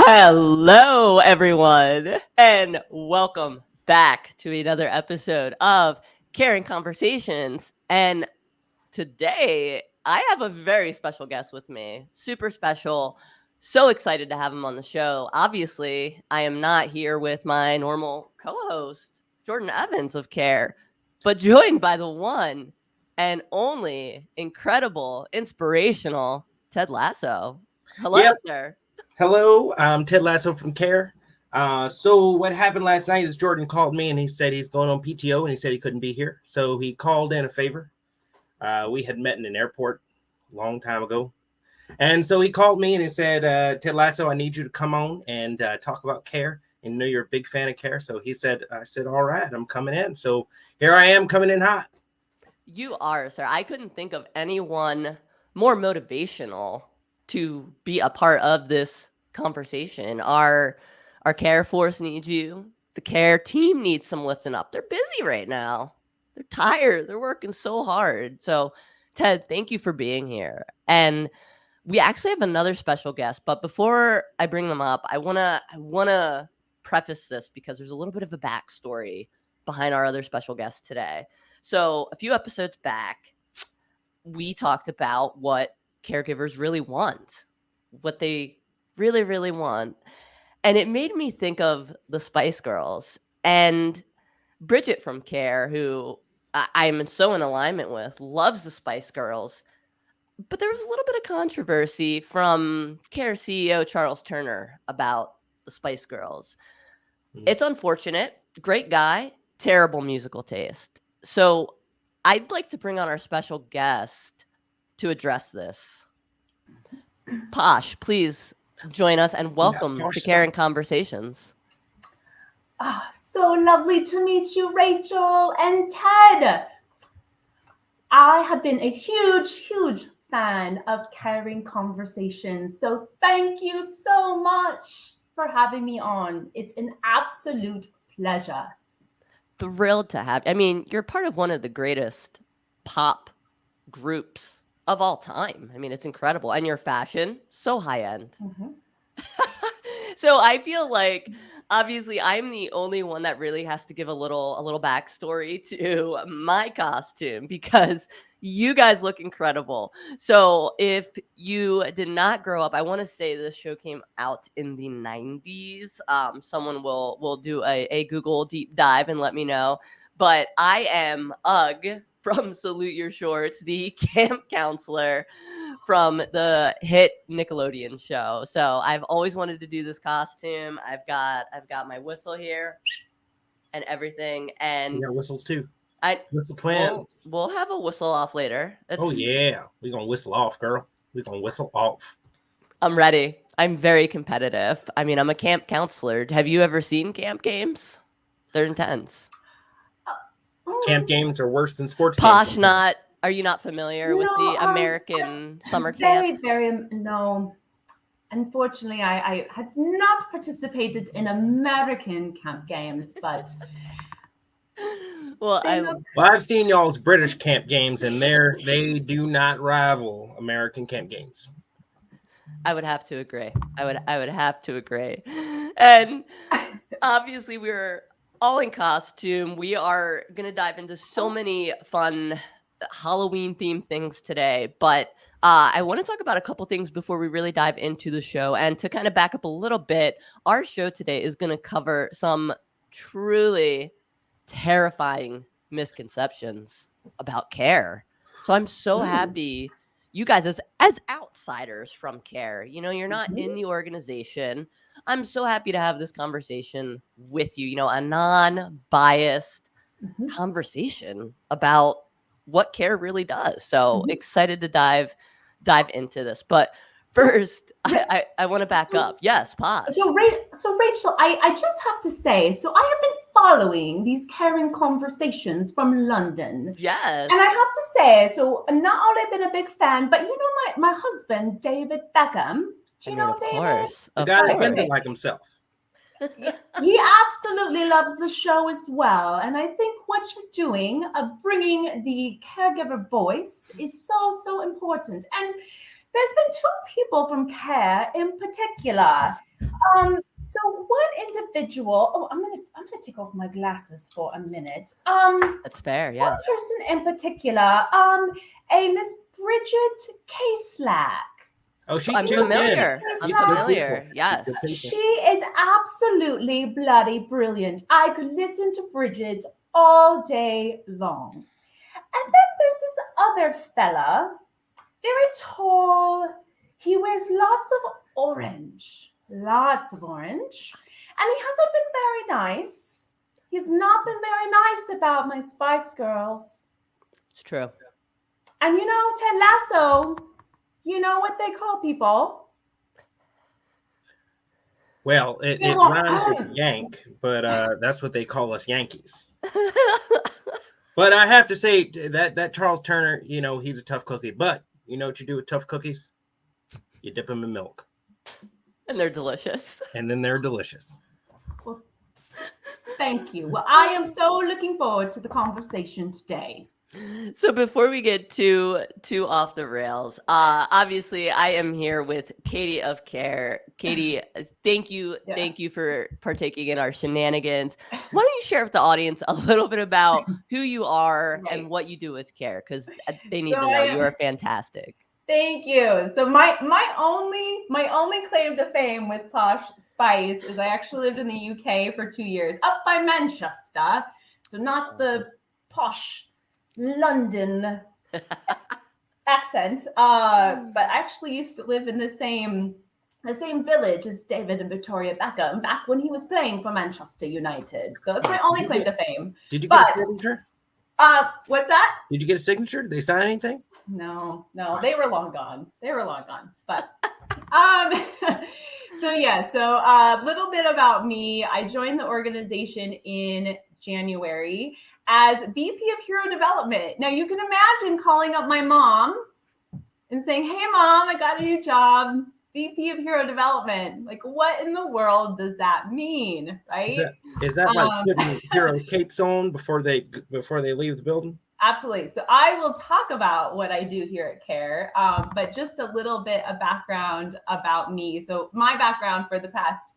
Hello, everyone, and welcome back to another episode of Caring Conversations. And today, I have a very special guest with me. Super special. So excited to have him on the show. Obviously, I am not here with my normal co host, Jordan Evans of Care, but joined by the one and only incredible, inspirational Ted Lasso. Hello, Yep. sir. Hello, I'm Ted Lasso from Care. So what happened last night is Jordan called me and he said he's going on PTO and he said he couldn't be here. So he called in a favor. We had met in an airport a long time ago. And so he called me and he said, Ted Lasso, I need you to come on and talk about Care. And know you're a big fan of Care. So I said, all right, I'm coming in. So here I am coming in hot. You are, sir. I couldn't think of anyone more motivational to be a part of this conversation. Our care force needs you. The care team needs some lifting up. They're busy right now. They're tired. They're working so hard. So, Ted, thank you for being here. And we actually have another special guest, but before I bring them up, I wanna preface this because there's a little bit of a backstory behind our other special guest today. So a few episodes back, we talked about what caregivers really want, what they really, really want. And it made me think of the Spice Girls and Bridget from Care, who I'm so in alignment with, loves the Spice Girls. But there was a little bit of controversy from Care CEO Charles Turner about the Spice Girls. It's unfortunate. Great guy, terrible musical taste. So I'd like to bring on our special guest to address this. Posh, please join us and welcome to Caring Conversations. So lovely to meet you, Rachel and Ted. I have been a huge fan of Caring Conversations. So thank you so much for having me on. It's an absolute pleasure. Thrilled to have. I mean, you're part of one of the greatest pop groups of all time. I mean, it's incredible. And your fashion, so high end. Mm-hmm. So I feel like obviously I'm the only one that really has to give a little backstory to my costume because you guys look incredible. So if you did not grow up, I want to say this show came out in the 90s. Someone will do a Google deep dive and let me know. But I am Ugg from Salute Your Shorts, the camp counselor from the hit Nickelodeon show. So I've always wanted to do this costume. I've got my whistle here and everything. And We got whistles too. Whistle twins. twins. We'll have a whistle off later. Oh yeah, we're gonna whistle off, girl. We're gonna whistle off. I'm ready. I'm very competitive. I mean, I'm a camp counselor. Have you ever seen camp games? They're intense. Camp games are worse than sports Posh, games. are you not familiar with the American summer camp? No. Unfortunately, I had not participated in American camp games, but Well, I've seen y'all's British camp games, and they do not rival American camp games. I would have to agree. I would have to agree. And obviously, we're all in costume. We are gonna dive into so many fun Halloween themed things today, but I want to talk about a couple things before we really dive into the show. And to kind of back up a little bit, our show today is going to cover some truly terrifying misconceptions about care. So I'm so happy you guys as outsiders from Care, you're not in the organization. I'm so happy to have this conversation with you, a non-biased conversation about what Care really does. So excited to dive into this. But first, I want to back up. Yes, pause. So Rachel, I just have to say, so I have been following these Caring Conversations from London. Yes. And I have to say, so not only been a big fan, but my husband, David Beckham. Do you know David? Of course. The guy that bends like himself. He absolutely loves the show as well. And I think what you're doing of bringing the caregiver voice is so important. And there's been two people from Care in particular. So one individual, I'm gonna take off my glasses for a minute. That's fair, One yes. person in particular, a Miss Bridget K-Slack. Oh, she's I'm tuned in. familiar. I'm She's a good familiar. people. Yes. She's good She people. is absolutely bloody brilliant. I could listen to Bridget all day long. And then there's this other fella, very tall. He wears lots of orange, and he hasn't been very nice. He's not been very nice about my Spice Girls. It's true. And you know, Ted Lasso, you know what they call people? Well, it You know, rhymes with Yank, but that's what they call us Yankees. But I have to say that Charles Turner, you know, he's a tough cookie. But you know what you do with tough cookies? You dip them in milk, And they're delicious. and then they're delicious. Well, thank you. Well, I am so looking forward to the conversation today. So before we get too off the rails, obviously I am here with Katie of Care. Katie, thank you for partaking in our shenanigans. Why don't you share with the audience a little bit about who you are and what you do with Care, because they need to know you are fantastic. Thank you. So my only claim to fame with Posh Spice is I actually lived in the UK for 2 years, up by Manchester. So not the posh London accent, but I actually used to live in the same village as David and Victoria Beckham back when he was playing for Manchester United. So that's my only claim to fame. Did you get a signature? What's that? Did you get a signature? Did they sign anything? No, they were long gone. But so a little bit about me. I joined the organization in January as VP of Hero Development. Now you can imagine calling up my mom and saying, "Hey mom, I got a new job, VP of Hero Development." Like, what in the world does that mean, right? Is that like putting hero capes on before they leave the building? Absolutely. So I will talk about what I do here at Care, but just a little bit of background about me. So my background for the past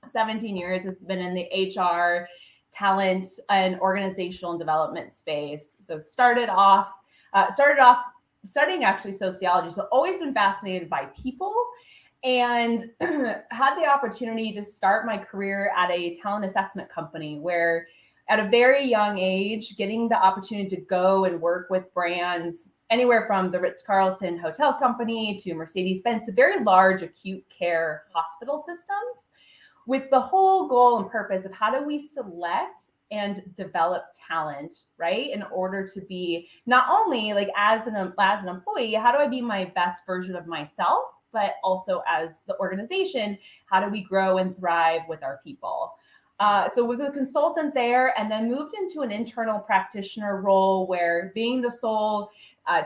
17 years has been in the HR, talent, and organizational development space. So started off studying actually sociology. So always been fascinated by people, and had the opportunity to start my career at a talent assessment company where at a very young age, getting the opportunity to go and work with brands anywhere from the Ritz-Carlton Hotel Company to Mercedes-Benz to very large acute care hospital systems, with the whole goal and purpose of how do we select and develop talent, right? In order to be not only like as an employee, how do I be my best version of myself, but also as the organization, how do we grow and thrive with our people? So was a consultant there, and then moved into an internal practitioner role where being the sole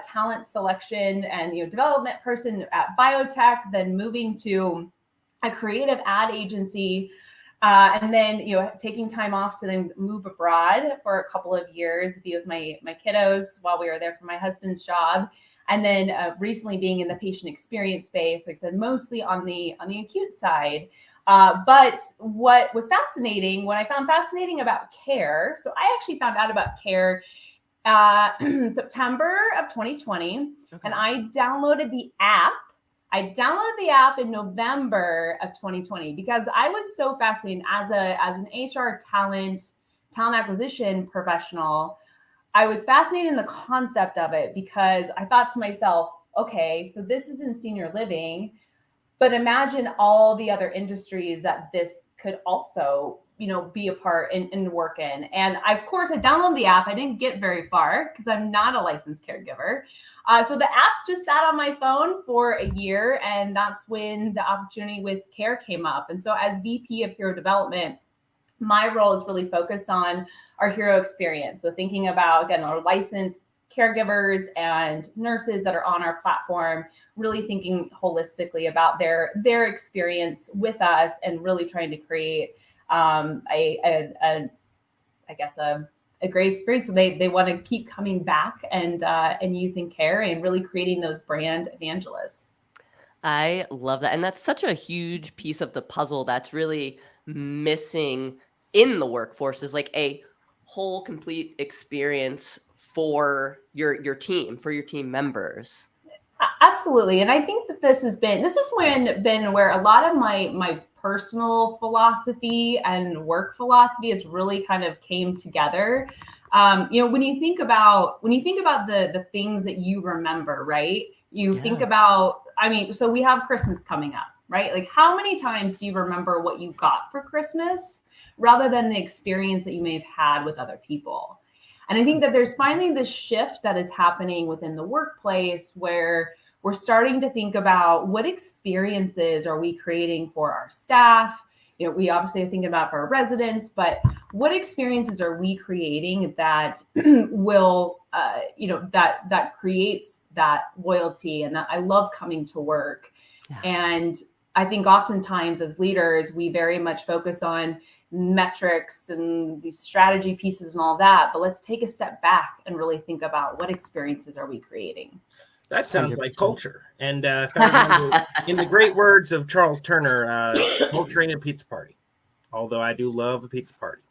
talent selection and development person at biotech, then moving to a creative ad agency, and then taking time off to then move abroad for a couple of years, be with my kiddos while we were there for my husband's job. And then recently being in the patient experience space, like I said, mostly on the acute side. But what was fascinating, what I found fascinating about Care, so I actually found out about Care September of 2020, and I downloaded the app. In November of 2020 because I was so fascinated as an HR talent acquisition professional. I was fascinated in the concept of it because I thought to myself, okay, so this is in senior living, but imagine all the other industries that this could also, be a part and work in. And of course, I downloaded the app. I didn't get very far because I'm not a licensed caregiver. So the app just sat on my phone for a year, and that's when the opportunity with Care came up. And so as VP of Hero Development, my role is really focused on our hero experience. So thinking about, again, our licensed caregivers and nurses that are on our platform, really thinking holistically about their experience with us and really trying to create I guess a great experience. So they want to keep coming back and using care and really creating those brand evangelists. I love that. And that's such a huge piece of the puzzle that's really missing in the workforce is like a whole complete experience for your team, for your team members. Absolutely. And I think that this has been where a lot of my personal philosophy and work philosophy has really kind of came together. When you think about the things that you remember, right? You think about, so we have Christmas coming up, right? Like how many times do you remember what you got for Christmas rather than the experience that you may have had with other people? And I think that there's finally this shift that is happening within the workplace where we're starting to think about what experiences are we creating for our staff. We obviously are thinking about for our residents, but what experiences are we creating that will, that creates that loyalty and that I love coming to work. Yeah. And I think oftentimes as leaders, we very much focus on metrics and these strategy pieces and all that, but let's take a step back and really think about what experiences are we creating. That sounds 100%. Like culture. And if I remember, in the great words of Charles Turner, culture ain't a pizza party. Although I do love a pizza party.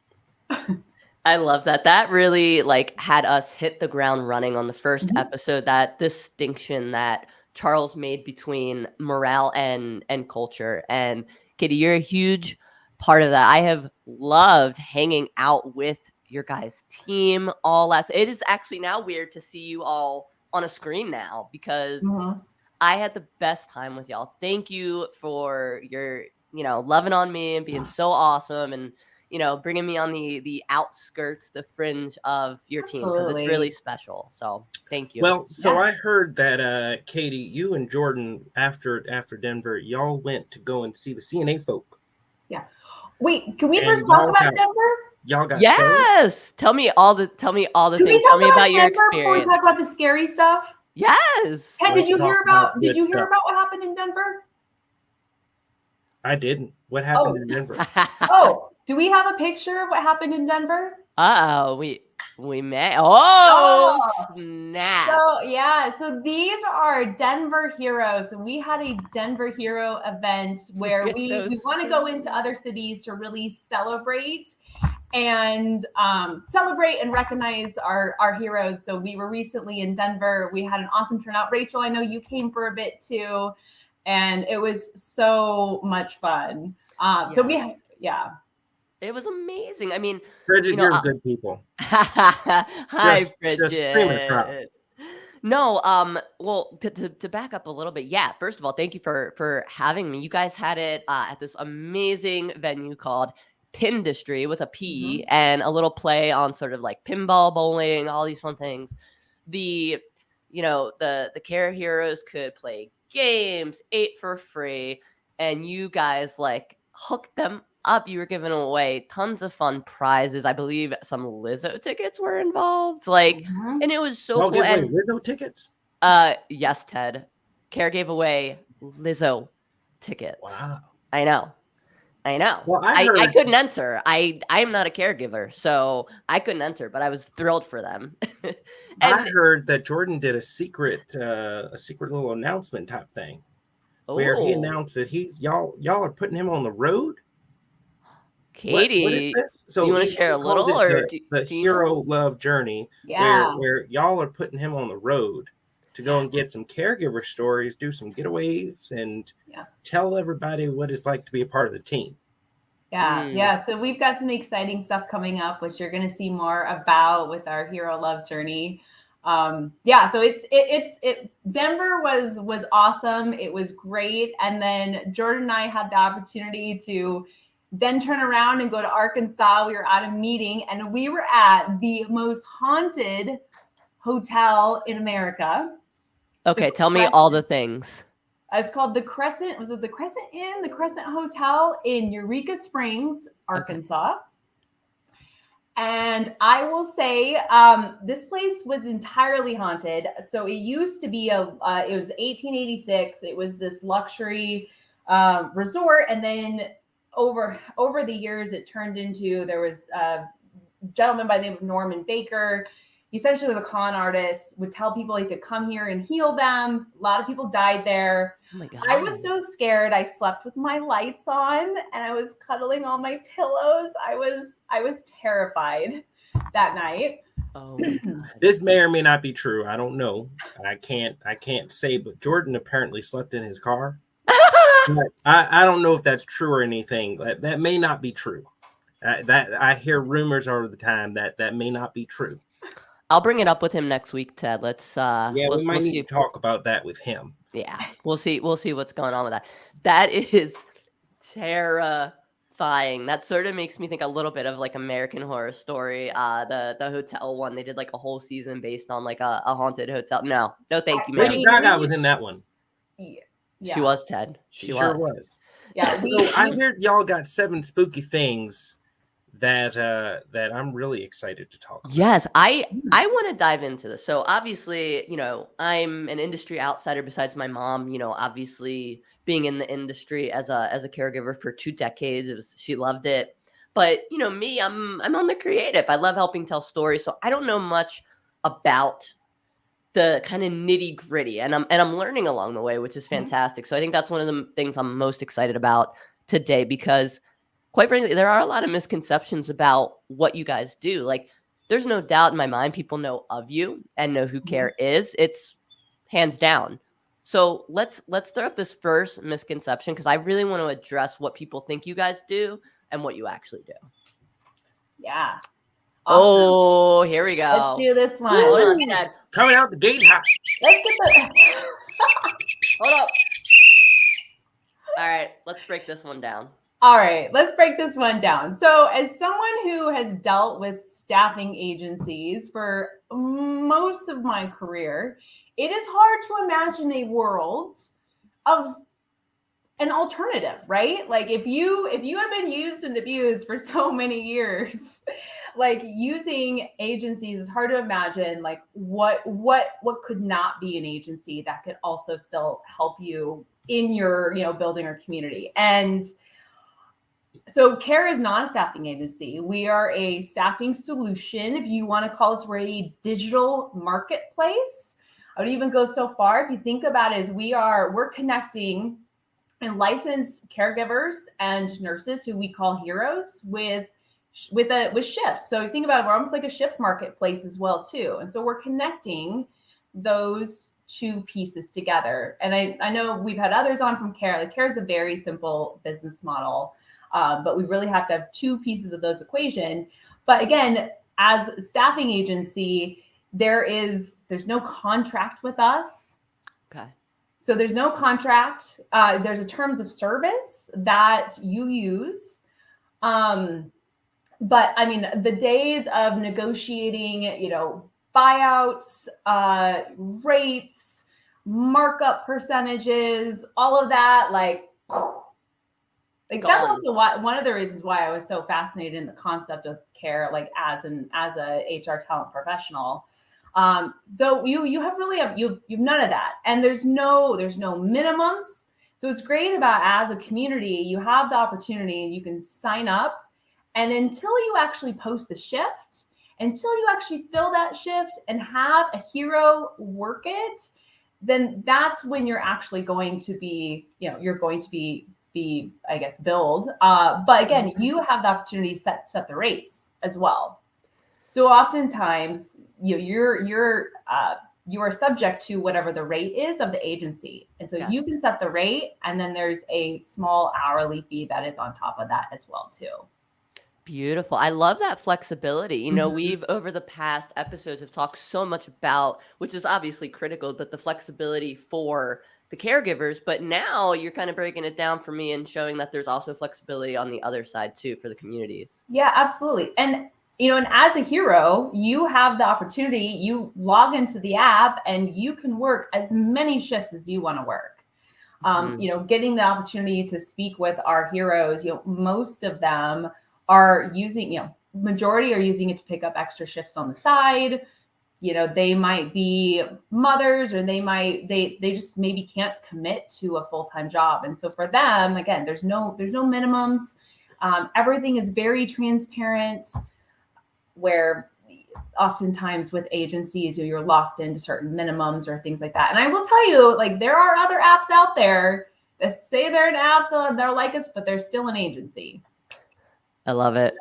I love that. That really had us hit the ground running on the first episode, that distinction that Charles made between morale and culture. And Katie, you're a huge part of that. I have loved hanging out with your guys' team it is actually now weird to see you all on a screen now because I had the best time with y'all. Thank you for your, loving on me and being so awesome and, bringing me on the outskirts, the fringe of your team because it's really special. So thank you. Well, so I heard that, Katie, you and Jordan after Denver, y'all went to go and see the CNA folk. Yeah. Wait, can we first talk about Denver? Y'all got scared? Tell me all the things. Tell me about your experience before we talk about the scary stuff. Yes. Ted, did you hear about what happened in Denver? I didn't. What happened in Denver? Do we have a picture of what happened in Denver? We may. Oh, snap. So these are Denver heroes. And we had a Denver hero event where we want to go into other cities to really celebrate and recognize our heroes. So we were recently in Denver. We had an awesome turnout. Rachel, I know you came for a bit too. And it was so much fun. It was amazing. I mean, Bridget, you're good people. Hi, Bridget. No, well, to back up a little bit, first of all, thank you for having me. You guys had it at this amazing venue called Pindustry with a P and a little play on sort of like pinball, bowling, all these fun things. The Care Heroes could play games, ate for free, and you guys hooked them up. You were giving away tons of fun prizes. I believe some Lizzo tickets were involved. And it was so cool. And Lizzo tickets? Yes, Ted. Care gave away Lizzo tickets. Wow. I know. Well, I couldn't enter. I am not a caregiver, so I couldn't enter, but I was thrilled for them. I heard that Jordan did a secret little announcement type thing where he announced that y'all are putting him on the road. Katie, what is this? So you want to share a little, or the hero love journey, where y'all are putting him on the road to go and get some caregiver stories, do some getaways, and tell everybody what it's like to be a part of the team. So we've got some exciting stuff coming up, which you're going to see more about with our hero love journey. So Denver was awesome. It was great. And then Jordan and I had the opportunity to then turn around and go to Arkansas. We were at a meeting and we were at the most haunted hotel in America. Okay, tell me all the things. It's called the Crescent. Was it the Crescent Inn? The Crescent Hotel in Eureka Springs, Arkansas. Okay. And I will say this place was entirely haunted. So it used to be it was 1886. It was this luxury resort. And then over the years, it turned into, there was a gentleman by the name of Norman Baker. He essentially was a con artist, would tell people he could come here and heal them. A lot of people died there. Oh my God. I was so scared. I slept with my lights on and I was cuddling all my pillows. I was terrified that night. Oh my God. This may or may not be true. I don't know. I can't say, but Jordan apparently slept in his car. But I don't know if that's true or anything. That may not be true. That I hear rumors all the time that may not be true. I'll bring it up with him next week, Ted. Let's Yeah, we might need see. to talk about that with him. Yeah, we'll see what's going on with that. That is terrifying. That sort of makes me think a little bit of like American Horror Story, the hotel one. They did like a whole season based on like a haunted hotel. No, thank you, Lady man. Gaga was in that one. Yeah. She was, Ted. She sure was. Yeah, So I heard y'all got 7 spooky things that I'm really excited to talk about. Yes, I want to dive into this. So obviously, I'm an industry outsider besides my mom, obviously being in the industry as a caregiver for 2 decades. She loved it. But, me, I'm on the creative. I love helping tell stories. So I don't know much about the kind of nitty gritty, and I'm learning along the way, which is fantastic. So I think that's one of the things I'm most excited about today, because quite frankly, there are a lot of misconceptions about what you guys do. Like, there's no doubt in my mind, people know of you and know who Care is. It's hands down. So let's throw up this first misconception, because I really want to address what people think you guys do and what you actually do. Yeah. Awesome. Oh, here we go. Let's do this one. Hold on, Ted. Coming out the gate hot. Let's get the Hold up. All right, let's break this one down. All right, let's break this one down. So, as someone who has dealt with staffing agencies for most of my career, it is hard to imagine a world of an alternative, right? Like if you have been used and abused for so many years, like using agencies is hard to imagine like what could not be an agency that could also still help you in your, building our community. And so Care is not a staffing agency. We are a staffing solution. If you want to call us, we're a digital marketplace. I would even go so far. If you think about it, we're connecting and licensed caregivers and nurses who we call heroes with shifts. So think about it, we're almost like a shift marketplace as well too. And so we're connecting those 2 pieces together. And I know we've had others on from Care. Like Care is a very simple business model, but we really have to have 2 pieces of those equation. But again, as a staffing agency, there's no contract with us. Okay. So there's no contract. There's a terms of service that you use. But I mean, the days of negotiating, buyouts, rates, markup percentages, all of that, like that's also one of the reasons why I was so fascinated in the concept of Care, like as a HR talent professional. So you have none of that, and there's no minimums. So it's great about, as a community, you have the opportunity and you can sign up, and until you actually post a shift, until you actually fill that shift and have a hero work it, then that's when you're actually going to be, you're going to be, I guess, billed. But again, you have the opportunity to set the rates as well. So oftentimes, you are subject to whatever the rate is of the agency. And so you can set the rate, and then there's a small hourly fee that is on top of that as well too. Beautiful. I love that flexibility. We've over the past episodes have talked so much about, which is obviously critical, but the flexibility for the caregivers. But now you're kind of breaking it down for me and showing that there's also flexibility on the other side too for the communities. Yeah, absolutely. And and as a hero, you have the opportunity, you log into the app and you can work as many shifts as you want to work. Getting the opportunity to speak with our heroes, most of them are using, majority are using it to pick up extra shifts on the side. they might be mothers, or they just maybe can't commit to a full-time job. And so for them, again, there's no minimums. Everything is very transparent, where oftentimes with agencies, you're locked into certain minimums or things like that. And I will tell you, like, there are other apps out there that say they're an app, they're like us, but they're still an agency. I love it.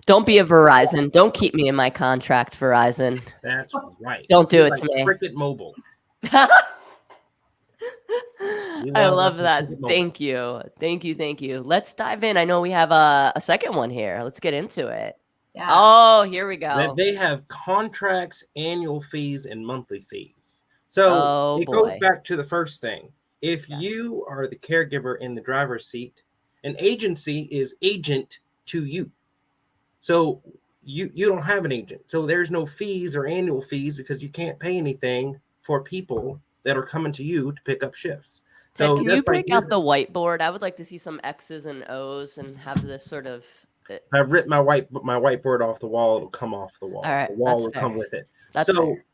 Don't be a Verizon. Don't keep me in my contract, Verizon. That's right. Don't do it like to me. Cricket Mobile. I love that. Thank you. Thank you. Thank you. Let's dive in. I know we have a second one here. Let's get into it. Yeah. Oh, here we go. They have contracts, annual fees, and monthly fees. So Oh, it boy. goes back to the first thing. If Yes. you are the caregiver in the driver's seat, an agency is agent to you. So you don't have an agent. So there's no fees or annual fees because you can't pay anything for people that are coming to you to pick up shifts. Ted, So can you just like break out the whiteboard? I would like to see some X's and O's and have this sort of. I've ripped my whiteboard off the wall. It'll come off the wall. All right, The wall that's will fair. come with it. That's so fair.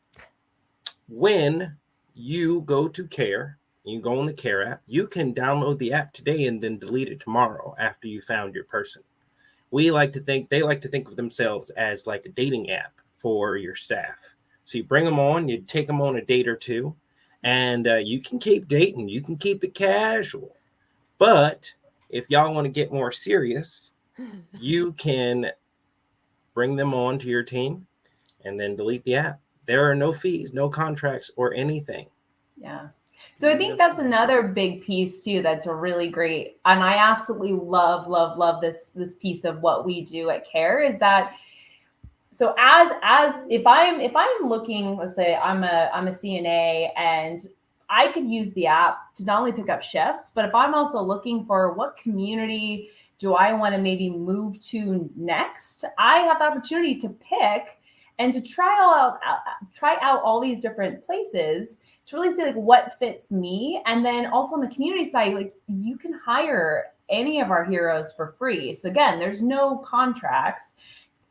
when you go to Care, you go on the Care app, you can download the app today and then delete it tomorrow after you found your person. They like to think of themselves as like a dating app for your staff. So you bring them on, you take them on a date or two, and you can keep dating. You can keep it casual. But if y'all want to get more serious, you can bring them on to your team and then delete the app. There are no fees, no contracts, or anything. Yeah. So I think that's another big piece too. That's a really great, and I absolutely love this piece of what we do at Care is that. So as if I'm looking, let's say I'm a CNA and I could use the app to not only pick up shifts, but if I'm also looking for what community do I want to maybe move to next, I have the opportunity to pick and to try out all these different places to really see like what fits me. And then also on the community side, like you can hire any of our heroes for free. So again, there's no contracts,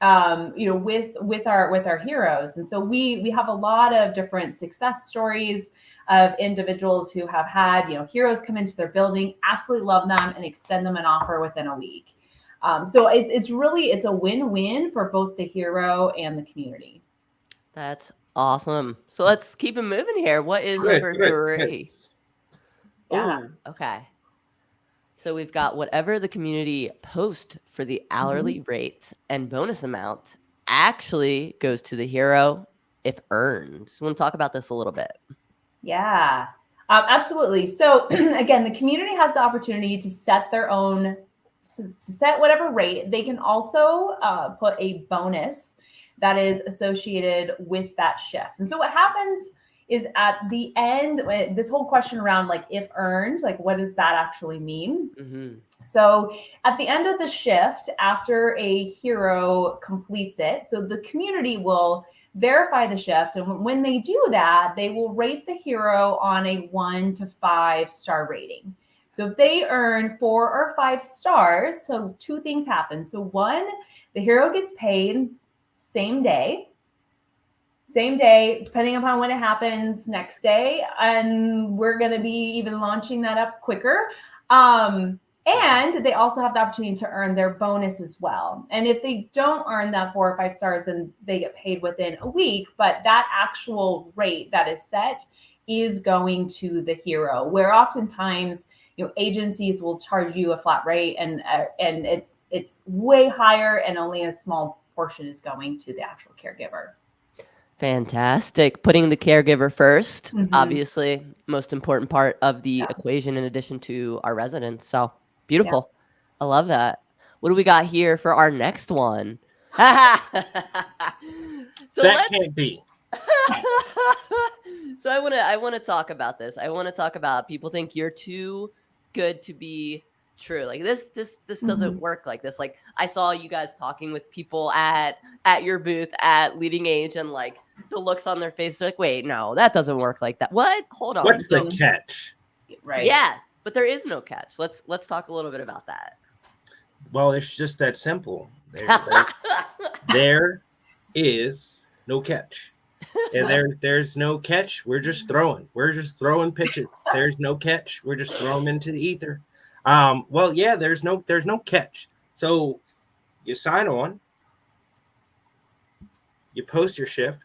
with our heroes. And so we have a lot of different success stories of individuals who have had, heroes come into their building, absolutely love them, and extend them an offer within a week. So it's a win-win for both the hero and the community. That's awesome. So let's keep it moving here. What is number 3? Yeah. Ooh, okay. So we've got whatever the community post for the hourly rate and bonus amount actually goes to the hero if earned. So we want to talk about this a little bit. Yeah, absolutely. So again, the community has the opportunity to set whatever rate. They can also put a bonus that is associated with that shift. And so what happens is at the end, this whole question around like if earned, like what does that actually mean? Mm-hmm. So at the end of the shift, after a hero completes it, so the community will verify the shift. And when they do that, they will rate the hero on a 1 to 5 star rating. So if they earn 4 or 5 stars, so 2 things happen. So 1, the hero gets paid same day, depending upon when it happens, next day. And we're going to be even launching that up quicker. And they also have the opportunity to earn their bonus as well. And if they don't earn that 4 or 5 stars, then they get paid within a week. But that actual rate that is set is going to the hero, where oftentimes, agencies will charge you a flat rate and it's way higher and only a small portion is going to the actual caregiver. Fantastic. Putting the caregiver first, Mhm. obviously, most important part of the equation in addition to our residents. So beautiful. I love that. What do we got here for our next one? So that can't be. So I want to talk about this. I want to talk about people think you're too good to be true. Like this doesn't work like this. Like I saw you guys talking with people at your booth at Leading Age, and like the looks on their face, like, wait, no, that doesn't work like that. What? Hold on. What's the catch? Right. Yeah, but there is no catch. Let's talk a little bit about that. Well, it's just that simple. There is no catch. And there's no catch. We're just throwing. We're just throwing pitches. There's no catch. We're just throwing them into the ether. Well, yeah, there's no catch. So you sign on, you post your shift.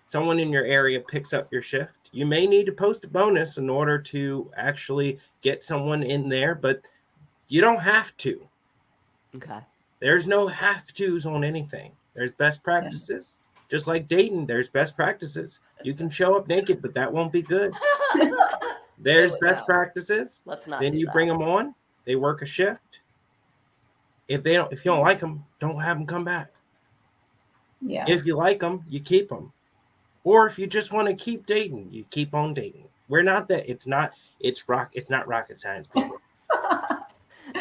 Someone in your area picks up your shift. You may need to post a bonus in order to actually get someone in there, but you don't have to. Okay. There's no have tos on anything. There's best practices. Just like dating, there's best practices. You can show up naked, but that won't be good. There's best practices. Let's not. Then you bring them on. They work a shift. If you don't like them, don't have them come back. Yeah. If you like them, you keep them. Or if you just want to keep dating, you keep on dating. We're not that. It's not rocket science, people.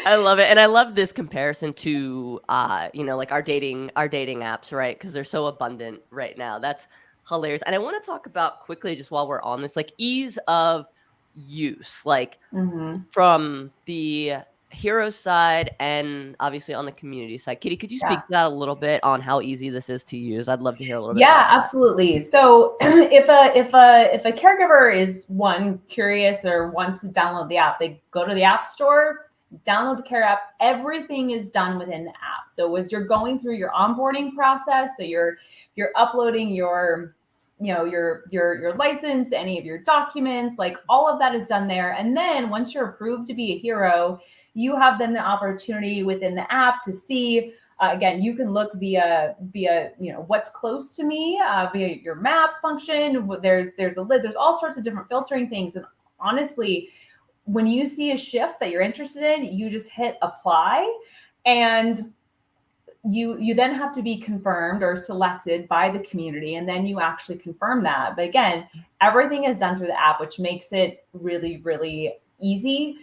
I love it. And I love this comparison to, like our dating apps, right? Because they're so abundant right now. That's hilarious. And I want to talk about quickly, just while we're on this, like ease of use, like from the hero side and obviously on the community side. Kitty, could you speak to that a little bit on how easy this is to use? I'd love to hear a little bit. Yeah, absolutely. So if a caregiver is curious or wants to download the app, they go to the App Store, download the Care app. Everything is done within the app. So as you're going through your onboarding process, so you're uploading your license, any of your documents, like all of that is done there. And then once you're approved to be a hero, you have then the opportunity within the app to see, again, you can look via what's close to me, via your map function. There's a lid, there's all sorts of different filtering things. And honestly, when you see a shift that you're interested in, you just hit apply, and you then have to be confirmed or selected by the community, and then you actually confirm that. But again, everything is done through the app, which makes it really, really easy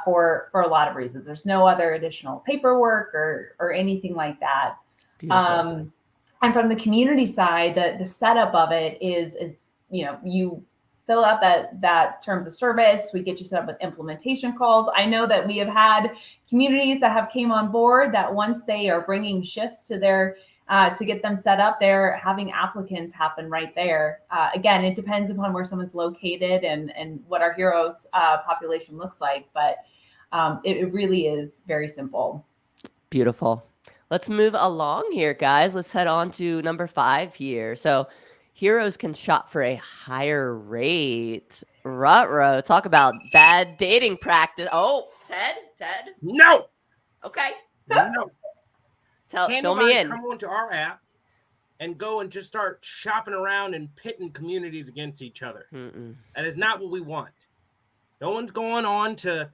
for a lot of reasons. There's no other additional paperwork or anything like that. And from the community side, the setup of it is you fill out that terms of service. We get you set up with implementation calls. I know that we have had communities that have came on board that once they are bringing shifts to their to get them set up, they're having applicants happen right there. Again, it depends upon where someone's located and what our heroes population looks like, but it really is very simple. Beautiful. Let's move along here, guys. Let's head on to number 5 here. So heroes can shop for a higher rate. Ruh-roh, talk about bad dating practice. Oh, Ted? No. Okay. No. Fill me in. Come onto our app and go and just start shopping around and pitting communities against each other. That is not what we want. No one's going on to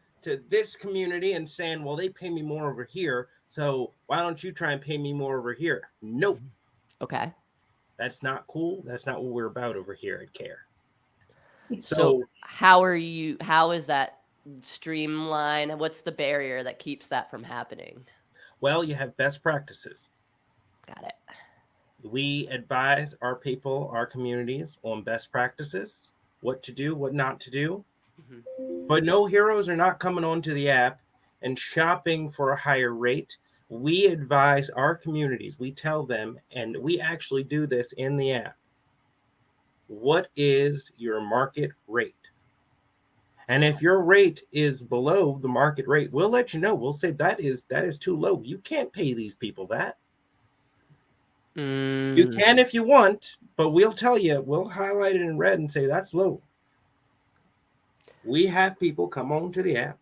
this community and saying, well, they pay me more over here, so why don't you try and pay me more over here? Nope. Okay. That's not cool. That's not what we're about over here at Care. So how is that streamlined? What's the barrier that keeps that from happening? Well, you have best practices. Got it. We advise our people, our communities on best practices, what to do, what not to do. But no heroes are not coming onto the app and shopping for a higher rate. We advise our communities, we tell them, and we actually do this in the app. What is your market rate? And if your rate is below the market rate, we'll let you know. We'll say that is too low. You can't pay these people that. You can if you want, but we'll tell you, we'll highlight it in red and say that's low. We have people come on to the app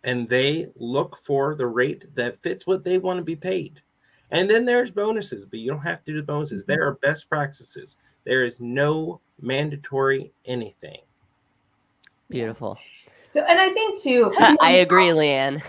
and they look for the rate that fits what they want to be paid. And then there's bonuses, but you don't have to do bonuses. There are best practices. There is no mandatory anything. Beautiful. So, and I think too, I agree, Leanne.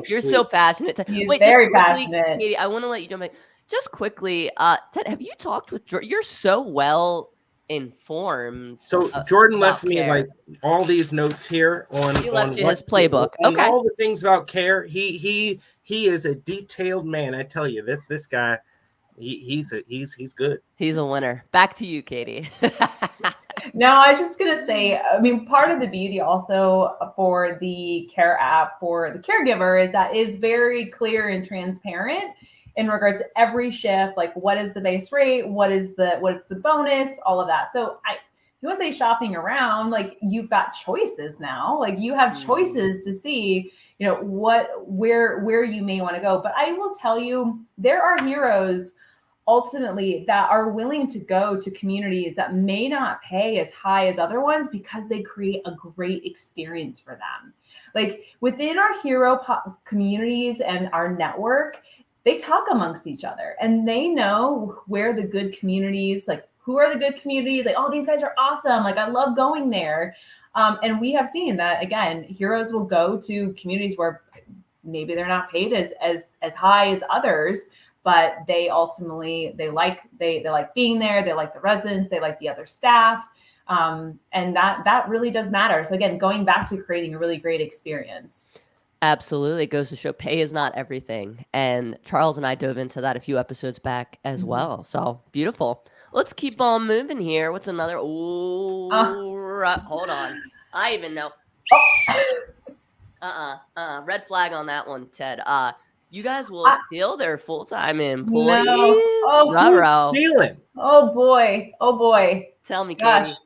You're so passionate. He's very passionate. Katie, I want to let you jump in. Just quickly, Ted, have you talked with Jordan? You're so well informed. So Jordan left me like all these notes here on. He left you his playbook. On all the things about Care. He is a detailed man. I tell you, this guy, he's good. He's a winner. Back to you, Katie. No, I was just going to say, I mean, part of the beauty also for the Care app for the caregiver is that it is very clear and transparent in regards to every shift, like what is the base rate, what's the bonus, all of that. So you want to say shopping around, like you've got choices now, like you have choices to see, where you may want to go. But I will tell you, there are heroes ultimately that are willing to go to communities that may not pay as high as other ones because they create a great experience for them. Like within our hero communities and our network, they talk amongst each other and they know where the good communities, like who are the good communities, like, oh, these guys are awesome, like I love going there. And we have seen that, again, heroes will go to communities where maybe they're not paid as high as others, but they ultimately they like being there, they like the residents, they like the other staff, and that really does matter. So again, going back to creating a really great experience. Absolutely. It goes to show pay is not everything. And Charles and I dove into that a few episodes back as well. So beautiful. Let's keep on moving here. What's another? Ooh, hold on. I even know. Red flag on that one, Ted. You guys will steal their full-time employees. No. Oh, stealing. Oh boy. Tell me, Gosh. Katie.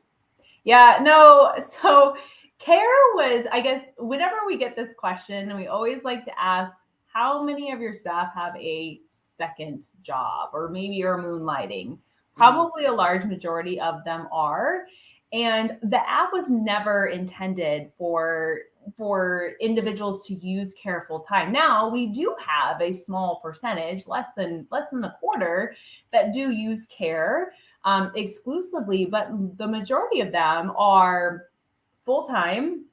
Yeah, no. So Care was, I guess, whenever we get this question, and we always like to ask, how many of your staff have a second job or maybe are moonlighting? Probably a large majority of them are. And the app was never intended for individuals to use Care full time. Now we do have a small percentage, less than a quarter, that do use Care exclusively, but the majority of them are full time.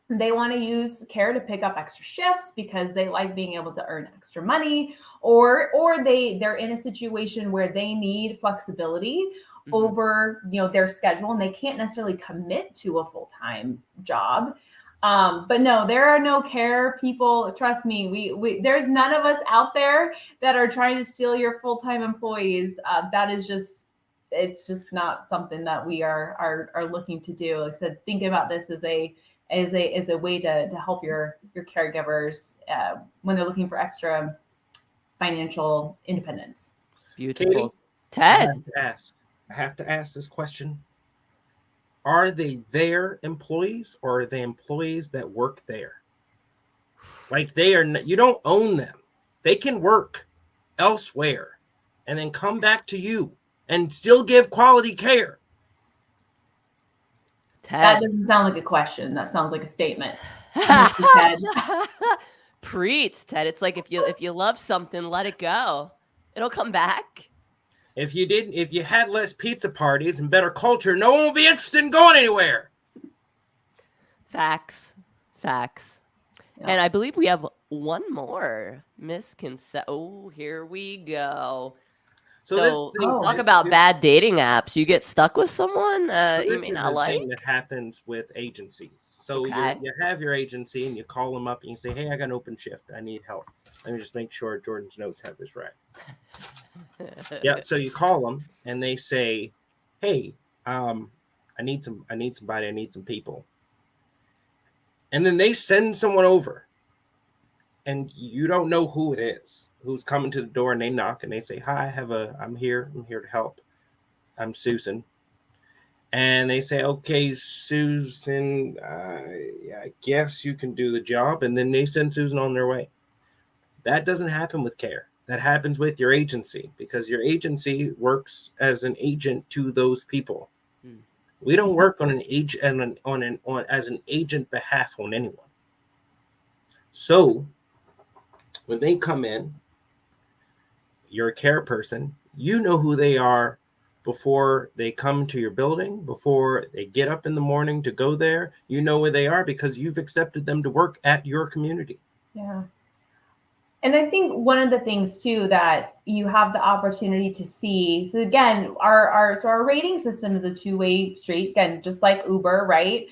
They want to use Care to pick up extra shifts because they like being able to earn extra money, or they're in a situation where they need flexibility over their schedule and they can't necessarily commit to a full-time job. But no, there are no Care people. Trust me, we there's none of us out there that are trying to steal your full-time employees. That is just, it's just not something that we are looking to do. Like I said, think about this as a way to help your caregivers when they're looking for extra financial independence. Beautiful. Katie, Ted. I have to ask this question. Are they their employees or are they employees that work there? Like you don't own them. They can work elsewhere and then come back to you and still give quality care. Ted. That doesn't sound like a question. That sounds like a statement. Preach, Ted. It's like if you love something, let it go. It'll come back. If you had less pizza parties and better culture, no one will be interested in going anywhere. Facts. Yeah. And I believe we have one more misconception. Oh, here we go. So talk about bad dating apps. You get stuck with someone you may not like. Thing that happens with agencies. So you have your agency and you call them up and you say, "Hey, I got an open shift. I need help. Let me just make sure Jordan's notes have this right." Yeah. So you call them and they say, "Hey, I need somebody. I need some people." And then they send someone over, and you don't know who it is who's coming to the door, and they knock and they say, "Hi, I'm here to help. I'm Susan." And they say, "Okay, Susan, I guess you can do the job." And then they send Susan on their way. That doesn't happen with Care. That happens with your agency because your agency works as an agent to those people. We don't work on as an agent behalf on anyone. So when they come in, you're a Care person, you know who they are before they come to your building, before they get up in the morning to go there. You know where they are because you've accepted them to work at your community. Yeah. And I think one of the things too that you have the opportunity to see. So again, our rating system is a two-way street. Again, just like Uber, right?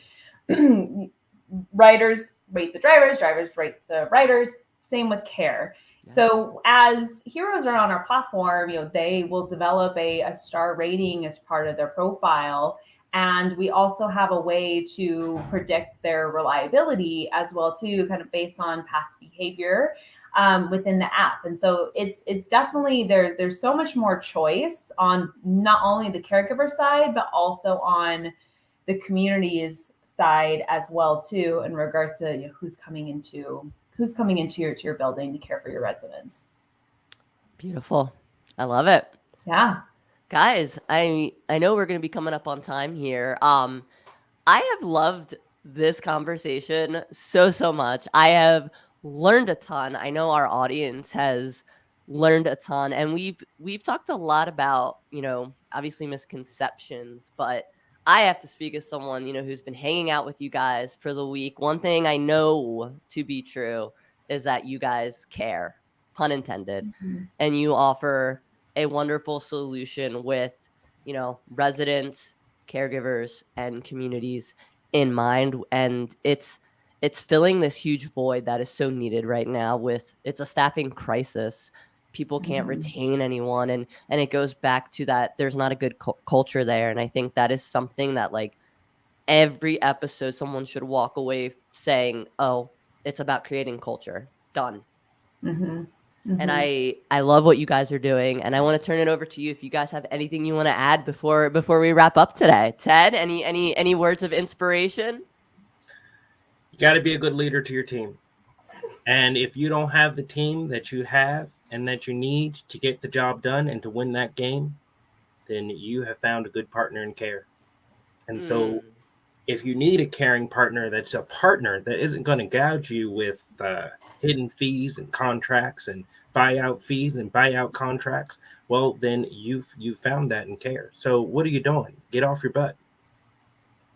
Riders rate the drivers rate the riders. Same with Care. Yeah. So as heroes are on our platform, they will develop a star rating as part of their profile. And we also have a way to predict their reliability as well too, kind of based on past behavior within the app. And so it's definitely there's so much more choice on not only the caregiver side, but also on the community's side as well too, in regards to who's coming into your building to care for your residents. Beautiful. I love it. Yeah. Guys, I know we're going to be coming up on time here. I have loved this conversation so much. I have learned a ton. I know our audience has learned a ton, and we've talked a lot about, obviously misconceptions, but I have to speak as someone, who's been hanging out with you guys for the week. One thing I know to be true is that you guys care, pun intended, Mhm. and you offer a wonderful solution with, residents, caregivers, and communities in mind. And it's filling this huge void that is so needed right now. With it's a staffing crisis. People can't Mhm. retain anyone, and it goes back to that there's not a good culture there. And I think that is something that, like, every episode someone should walk away saying, oh, it's about creating culture. Done. Mhm. And Mhm. I love what you guys are doing, and I want to turn it over to you if you guys have anything you want to add before we wrap up today. Ted, any words of inspiration? You got to be a good leader to your team. And if you don't have the team that you have and that you need to get the job done and to win that game, then you have found a good partner in care. And so Mm, if you need a caring partner that's a partner that isn't going to gouge you with hidden fees and contracts and buyout fees and buyout contracts, well, then you've found that in care. So what are you doing? Get off your butt.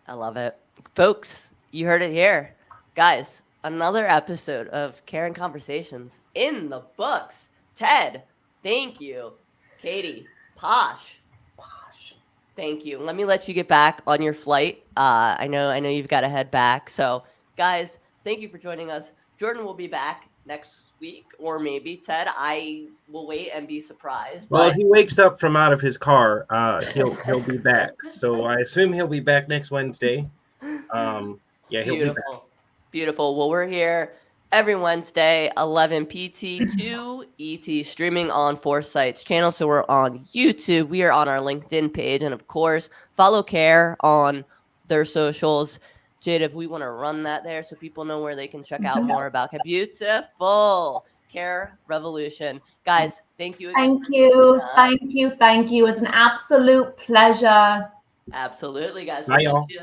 I love it. Folks, you heard it here. Guys, another episode of Karen Conversations in the books. Ted, thank you. Katie, Posh, Gosh. thank you. Let me let you get back on your flight. I know you've got to head back. So, guys, thank you for joining us. Jordan will be back next week, or maybe Ted. I will wait and be surprised. Well, But he wakes up from out of his car. He'll be back. So I assume he'll be back next Wednesday. Yeah, he'll be back. beautiful, beautiful. Well, we're here every Wednesday, 11 PT, 2 ET, streaming on Foresight's channel. So we're on YouTube. We are on our LinkedIn page, and of course, follow Care on their socials. Jade, if we want to run that there so people know where they can check out more about Care. Beautiful Care Revolution. Guys, thank you again Thank for you. joining us. Thank you. Thank you. It's an absolute pleasure. Absolutely, guys. Bye, We'll catch y'all. you.